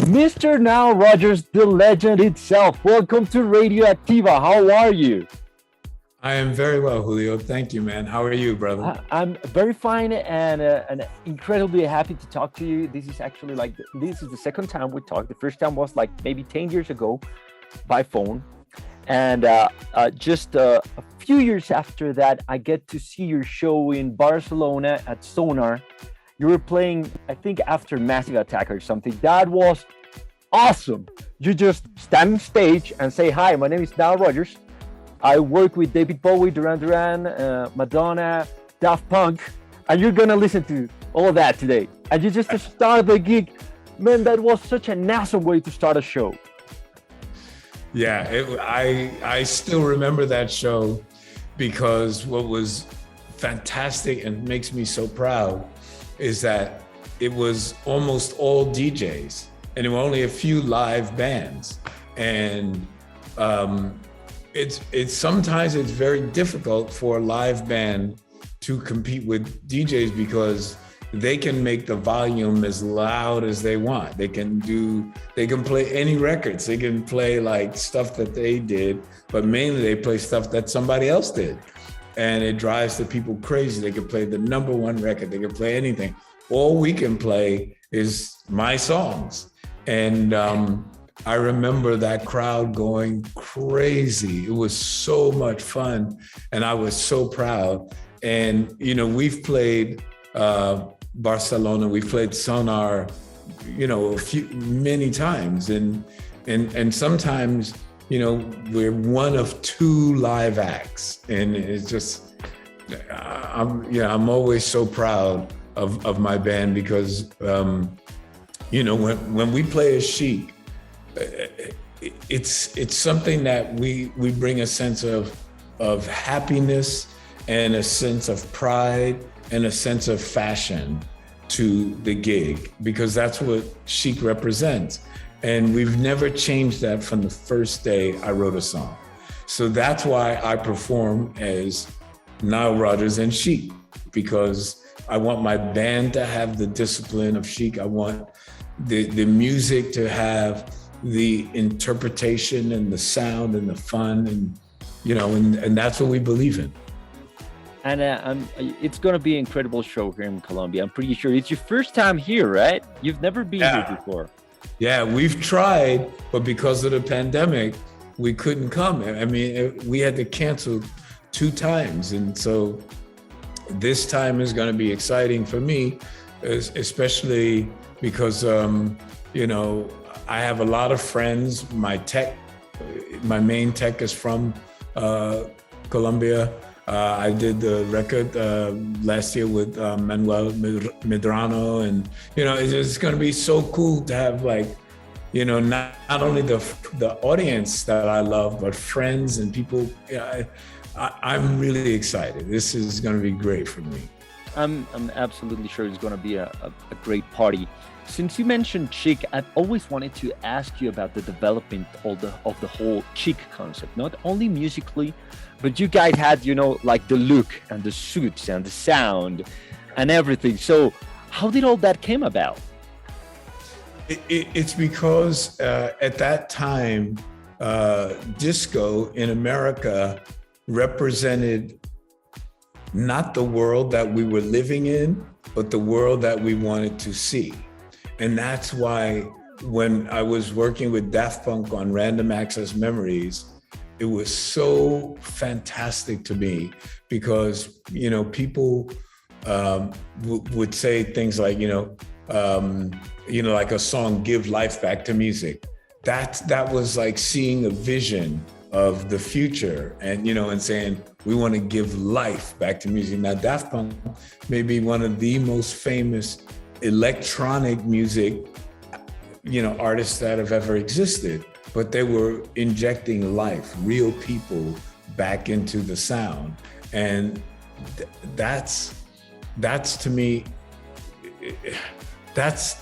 Mr. Nile Rodgers, the legend itself. Welcome to Radioacktiva. How are you? I am very well, Julio. Thank you, man. How are you, brother? I'm very fine and incredibly happy to talk to you. This is actually this is the second time we talked. The first time was like maybe 10 years ago by phone. And just a few years after that, I get to see your show in Barcelona at Sonar. You were playing, I think, after Massive Attack or something. That was awesome. You just stand on stage and say, "Hi, my name is Nile Rodgers. I work with David Bowie, Duran Duran, Madonna, Daft Punk," and you're gonna listen to all of that today. And you just start the gig. Man, that was such an awesome way to start a show. Yeah, I still remember that show because what was fantastic and makes me so proud is that it was almost all DJs and there were only a few live bands. And it's sometimes it's very difficult for a live band to compete with DJs because they can make the volume as loud as they want. They can play any records. They can play like stuff that they did, but mainly they play stuff that somebody else did. And it drives the people crazy. They can play the number one record. They can play anything. All we can play is my songs. And I remember that crowd going crazy. It was so much fun. And I was so proud. And, you know, we've played Barcelona, we played Sonar, you know, many times. And sometimes, you know, we're one of two live acts, and it's just, I'm always so proud of my band because, you know, when we play a Chic, it's something that we bring a sense of happiness and a sense of pride and a sense of fashion to the gig, because that's what Chic represents. And we've never changed that from the first day I wrote a song. So that's why I perform as Nile Rodgers and Chic, because I want my band to have the discipline of Chic. I want the music to have the interpretation and the sound and the fun, and, you know, and that's what we believe in. And it's going to be an incredible show here in Colombia. I'm pretty sure it's your first time here, right? You've never been here before. Yeah, we've tried, but because of the pandemic, we couldn't come. I mean, we had to cancel 2 times. And so this time is going to be exciting for me, especially because, you know, I have a lot of friends. My main tech is from Colombia. I did the record last year with Manuel Medrano, and, you know, it's going to be so cool to have, like, you know, not only the audience that I love, but friends and people. You know, I'm really excited. This is going to be great for me. I'm absolutely sure it's going to be a great party. Since you mentioned Chic, I've always wanted to ask you about the development of the whole Chic concept, not only musically, but you guys had, you know, like the look and the suits and the sound and everything. So how did all that came about? It's because at that time, disco in America represented not the world that we were living in, but the world that we wanted to see. And that's why when I was working with Daft Punk on Random Access Memories, it was so fantastic to me because, you know, people would say things like, you know, like a song, "Give Life Back to Music." That was like seeing a vision of the future and, you know, and saying, we want to give life back to music. Now, Daft Punk may be one of the most famous electronic music, you know, artists that have ever existed, but they were injecting life, real people back into the sound. And that's to me, that's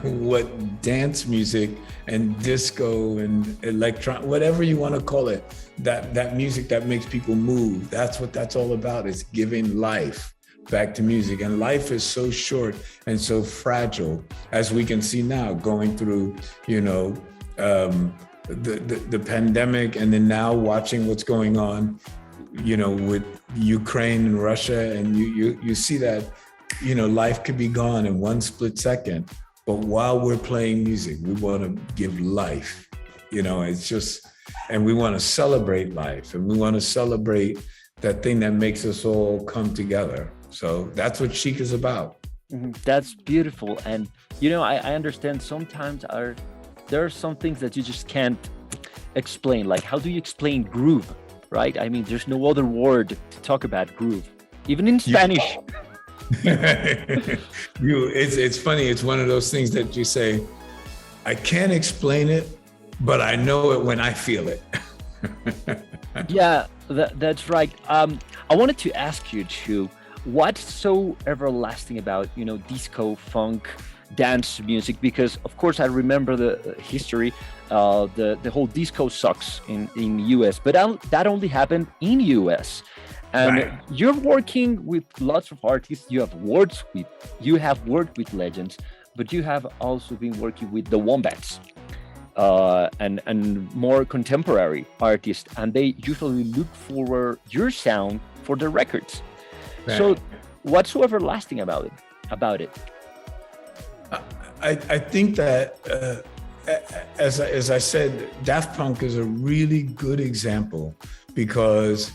what dance music and disco and electron, whatever you want to call it, that music that makes people move, that's what that's all about. It's giving life back to music. And life is so short and so fragile, as we can see now, going through, the pandemic, and then now watching what's going on, with Ukraine and Russia, and you see that, life could be gone in one split second. But while we're playing music, we want to give life. It's just, and we want to celebrate life, and we want to celebrate that thing that makes us all come together. So that's what Chic is about. That's beautiful. And, I understand sometimes there are some things that you just can't explain. Like, how do you explain groove, right? I mean, there's no other word to talk about groove, even in Spanish. It's funny. It's one of those things that you say, I can't explain it, but I know it when I feel it. Yeah, that's right. I wanted to ask you too, what's so everlasting about, disco, funk, dance music? Because of course I remember the history, the whole disco sucks in US, but that only happened in US. And right. You're working with lots of artists. You have worked with legends, but you have also been working with the Wombats and more contemporary artists, and they usually look for your sound for their records. Right. So, what's so everlasting about it? I think that, as I said, Daft Punk is a really good example, because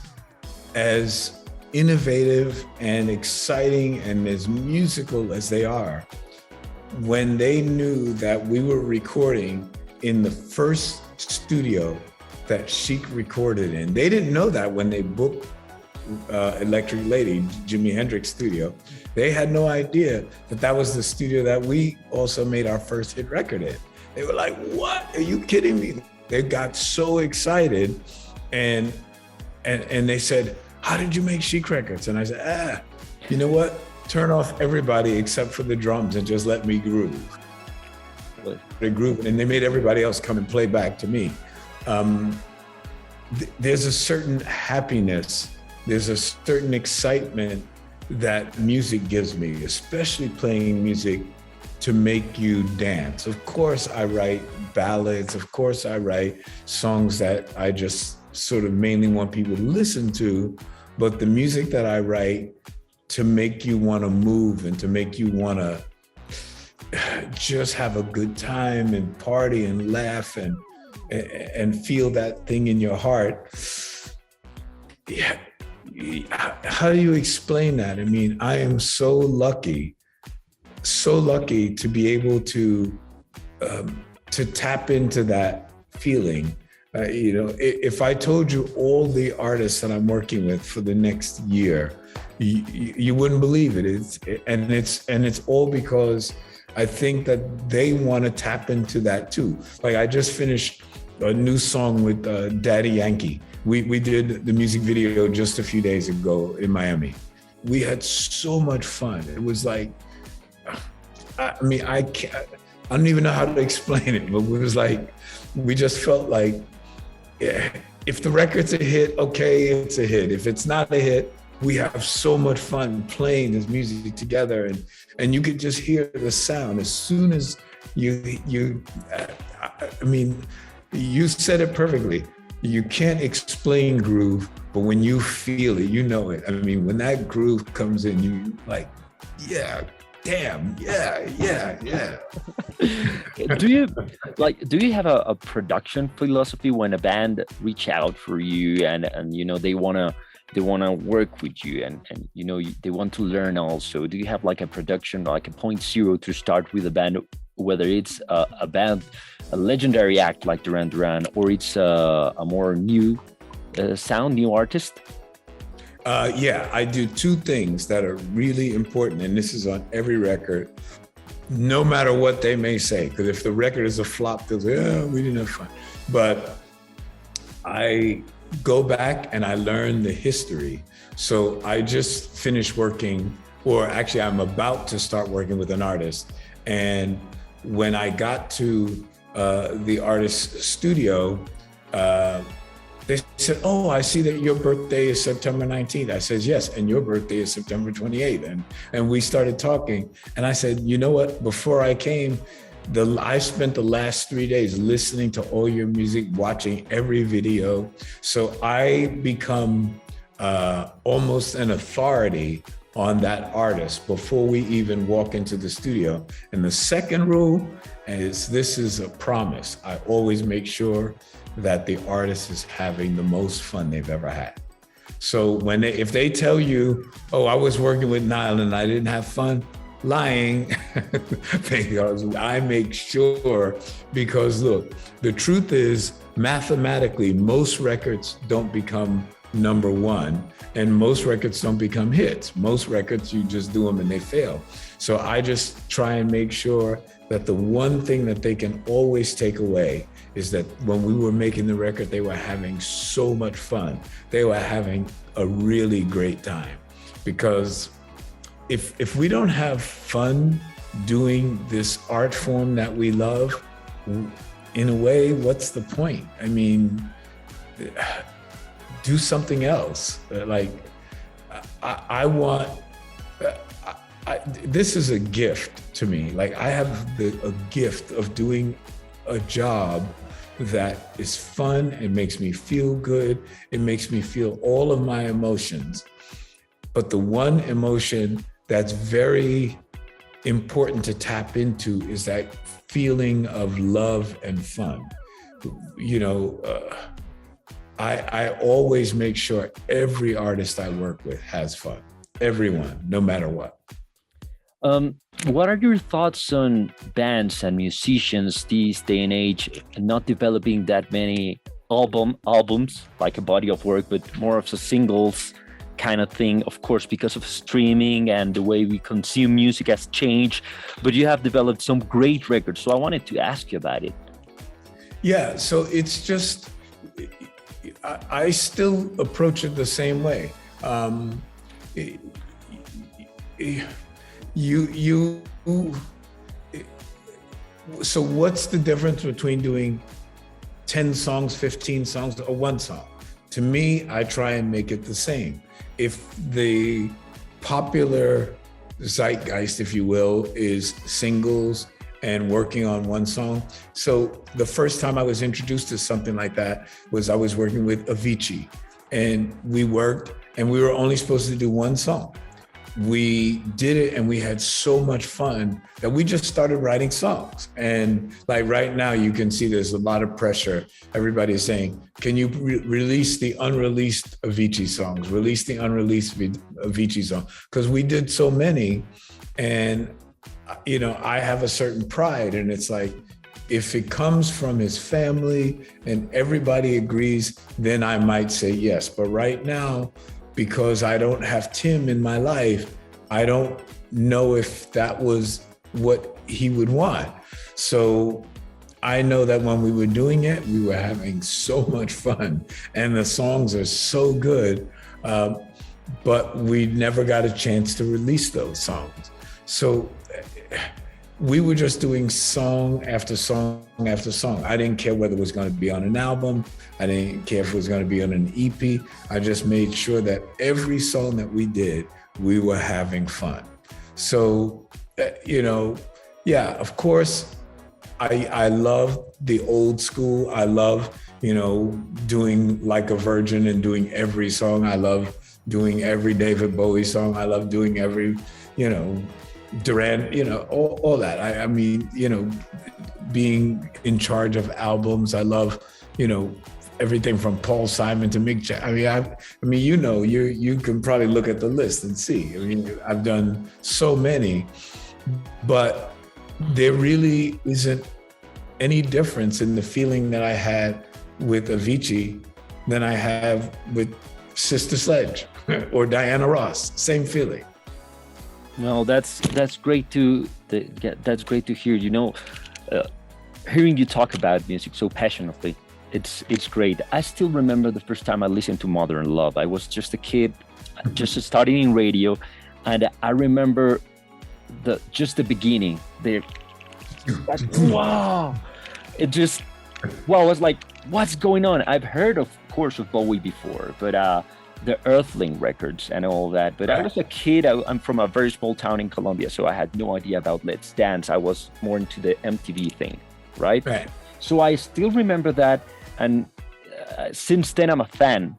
as innovative and exciting and as musical as they are, when they knew that we were recording in the first studio that Chic recorded in, they didn't know that when they booked Electric Lady, Jimi Hendrix studio. They had no idea that was the studio that we also made our first hit record in. They were like, what? Are you kidding me? They got so excited, and they said, how did you make Chic records? And I said, you know what? Turn off everybody except for the drums and just let me groove. They groove, and they made everybody else come and play back to me. There's a certain happiness, there's a certain excitement that music gives me, especially playing music to make you dance. Of course, I write ballads. Of course, I write songs that I just sort of mainly want people to listen to. But the music that I write to make you want to move and to make you want to just have a good time and party and laugh and feel that thing in your heart. Yeah. How do you explain that? I mean, I am so lucky to be able to tap into that feeling. If I told you all the artists that I'm working with for the next year, you wouldn't believe it. It's all because I think that they want to tap into that too. Like, I just finished a new song with Daddy Yankee. We did the music video just a few days ago in Miami. We had so much fun. It was like, I don't even know how to explain it, but it was like, we just felt like, yeah, if the record's a hit, okay, it's a hit. If it's not a hit, we have so much fun playing this music together, and you could just hear the sound as soon as you said it perfectly. You can't explain groove, but when you feel it, you know it. I mean, when that groove comes in, you like, yeah, damn, yeah. Do you have a production philosophy when a band reach out for you and they wanna work with you and they want to learn also? Do you have like a production, like a 0.0 to start with a band, whether it's a legendary act like Duran Duran, or it's a more new new artist? Yeah, I do two things that are really important, and this is on every record, no matter what they may say, because if the record is a flop, they'll say, oh, we didn't have fun. But I go back and I learn the history. So I just finished working, or actually I'm about to start working with an artist. And when I got to the artist's studio, They said, "Oh, I see that your birthday is September 19th." I said, "Yes, and your birthday is September 28th." And we started talking. And I said, "You know what? Before I came, I spent the last 3 days listening to all your music, watching every video. So I become almost an authority on that artist before we even walk into the studio." And the second rule is, this is a promise. I always make sure that the artist is having the most fun they've ever had. So if they tell you, "Oh, I was working with Nile and I didn't have fun," lying. Because I make sure, because look, the truth is, mathematically, most records don't become number one, and most records don't become hits. Most records, you just do them and they fail. So I just try and make sure that the one thing that they can always take away is that when we were making the record, they were having so much fun. They were having a really great time. Because if we don't have fun doing this art form that we love, in a way, what's the point? I mean, do something else. Like, this is a gift to me. Like, I have a gift of doing a job that is fun. It makes me feel good. It makes me feel all of my emotions. But the one emotion that's very important to tap into is that feeling of love and fun. You know, I always make sure every artist I work with has fun. Everyone, no matter what. What are your thoughts on bands and musicians these day and age not developing that many albums, like a body of work, but more of a singles kind of thing? Of course, because of streaming and the way we consume music has changed, but you have developed some great records. So I wanted to ask you about it. Yeah, so it's just, I still approach it the same way. So what's the difference between doing 10 songs, 15 songs, or one song? To me, I try and make it the same. If the popular zeitgeist, if you will, is singles and working on one song. So the first time I was introduced to something like that was I was working with Avicii, and we worked and we were only supposed to do one song. We did it and we had so much fun that we just started writing songs. And like right now, you can see there's a lot of pressure. Everybody's saying, can you release the unreleased Avicii songs? Release the unreleased Avicii song. Because we did so many. And, you know, I have a certain pride. And it's like, if it comes from his family and everybody agrees, then I might say yes. But right now, because I don't have Tim in my life, I don't know if that was what he would want. So I know that when we were doing it, we were having so much fun and the songs are so good, but we never got a chance to release those songs. So we were just doing song after song after song. I didn't care whether it was going to be on an album. I didn't care if it was going to be on an EP. I just made sure that every song that we did, we were having fun. So, you know, yeah, of course, I love the old school. I love, you know, doing Like a Virgin and doing every song. I love doing every David Bowie song. I love doing every, you know, Duran, you know, all that. I mean, you know, being in charge of albums. I love, you know, everything from Paul Simon to Mick Jagger. I mean, you know, you can probably look at the list and see. I mean, I've done so many, but there really isn't any difference in the feeling that I had with Avicii than I have with Sister Sledge or Diana Ross. Same feeling. No, that's great to that's great to hear. You know, hearing you talk about music so passionately, it's great. I still remember the first time I listened to Modern Love. I was just a kid, just starting in radio, and I remember the beginning. Wow, it just Well, I was like, what's going on? I've heard, of course, of Bowie before, but the Earthling records and all that. But I was a kid. I'm from a very small town in Colombia, so I had no idea about Let's Dance. I was more into the MTV thing, right? Right. So I still remember that, and since then I'm a fan.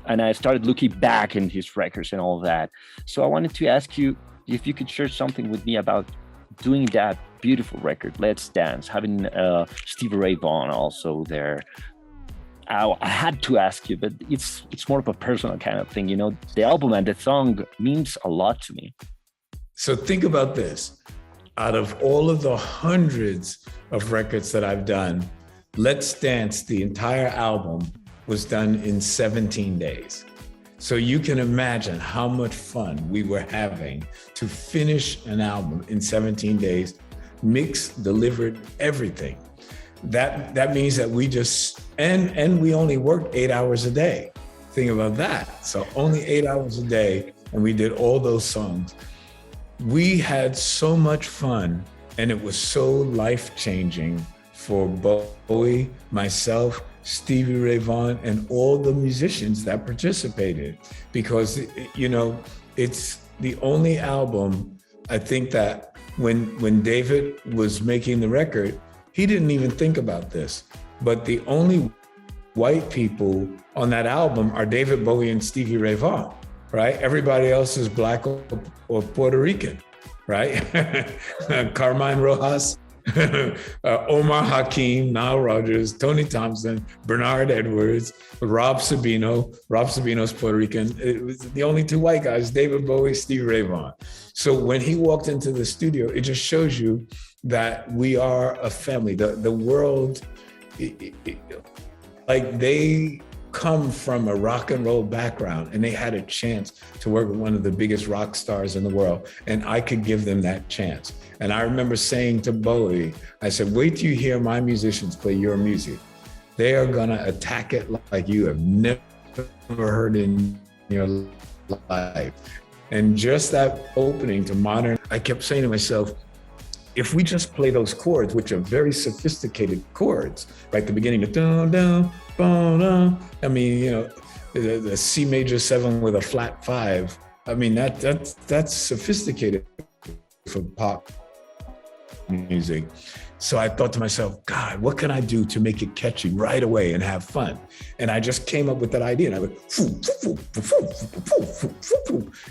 And I started looking back in his records and all that. So I wanted to ask you if you could share something with me about doing that beautiful record, Let's Dance, having Stevie Ray Vaughan also there. I had to ask you, but it's more of a personal kind of thing. You know, the album and the song means a lot to me. So think about this. Out of all of the hundreds of records that I've done, Let's Dance, the entire album, was done in 17 days. So you can imagine how much fun we were having to finish an album in 17 days, mixed, delivered, everything. That means that we just, and we only worked 8 hours a day. Think about that. So only 8 hours a day, and we did all those songs. We had so much fun, and it was so life-changing for Bowie, myself, Stevie Ray Vaughan, and all the musicians that participated, because, you know, it's the only album, I think, that when David was making the record, he didn't even think about this, but the only white people on that album are David Bowie and Stevie Ray Vaughan, right? Everybody else is Black or Puerto Rican, right? Carmine Rojas, Omar Hakim, Nile Rodgers, Tony Thompson, Bernard Edwards, Rob Sabino. Rob Sabino's Puerto Rican. It was the only two white guys, David Bowie, Stevie Ray Vaughan. So when he walked into the studio, it just shows you that we are a family. The world, like, they come from a rock and roll background, and they had a chance to work with one of the biggest rock stars in the world, and I could give them that chance. And I remember saying to Bowie, I said, wait till you hear my musicians play your music. They are gonna attack it like you have never heard in your life. And just that opening to modern, I kept saying to myself, if we just play those chords, which are very sophisticated chords, right? The beginning of dun, dun, dun, dun. I mean, you know, the C major 7 with a flat 5. I mean, that's sophisticated for pop music. So I thought to myself, God, what can I do to make it catchy right away and have fun? And I just came up with that idea. And I went,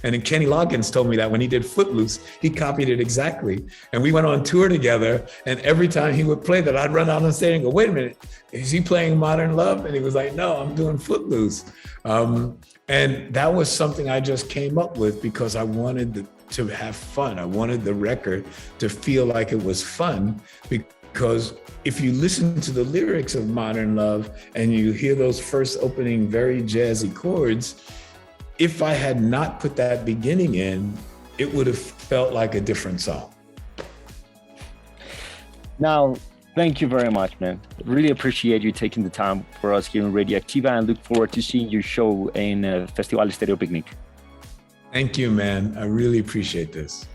and then Kenny Loggins told me that when he did Footloose, he copied it exactly. And we went on tour together. And every time he would play that, I'd run out on stage and go, wait a minute, is he playing Modern Love? And he was like, no, I'm doing Footloose. And that was something I just came up with because I wanted to have fun. I wanted the record to feel like it was fun, because if you listen to the lyrics of Modern Love and you hear those first opening very jazzy chords, if I had not put that beginning in, it would have felt like a different song. Now, thank you very much, man. Really appreciate you taking the time for us here in Radioacktiva, and look forward to seeing your show in Festival Estéreo Picnic. Thank you, man. I really appreciate this.